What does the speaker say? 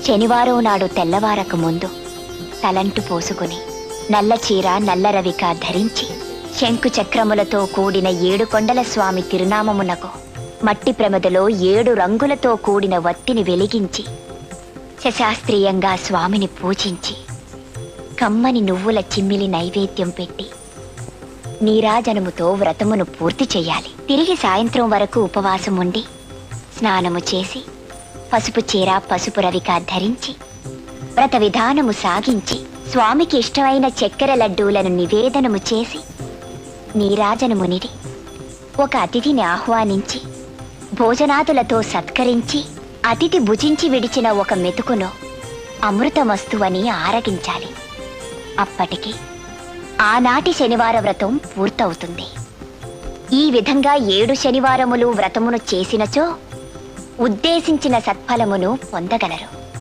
శనివారం నాడు తెల్లవారక ముందు తలంటు పోసుకుని నల్ల చీర నల్ల రవిక ధరించి శంకు చక్రములతో కూడిన 7 కొండల స్వామి తిరునామమునకు మట్టి ప్రమదలో 7 రంగులతో కూడిన వత్తిని వెలిగించి శశాస్త్రీయంగా స్వామిని పూజించి కమ్మని నువ్వుల చిమ్మిలి నైవేద్యం పెట్టి నీరాజనముతో వ్రతమును పూర్తి చెయ్యాలి. తిరిగి సాయంత్రం వరకు ఉపవాసం ఉండి స్నానము చేసి పసుపు చీర పసుపు రవిక ధరించి వ్రత విధానము సాగించి స్వామికి ఇష్టమైన చక్కెర లడ్డూలను నివేదనము చేసి నీరాజనమునిడి ఒక అతిథిని ఆహ్వానించి భోజనాదులతో సత్కరించి అతిథి భుజించి విడిచిన ఒక మెతుకును అమృతమస్తువని ఆరగించాలి. అప్పటికి ఆనాటి శనివార వ్రతం పూర్తవుతుంది. ఈ విధంగా 7 శనివారములు వ్రతమును చేసినచో ఉద్దేశించిన సత్ఫలమును పొందగలరు.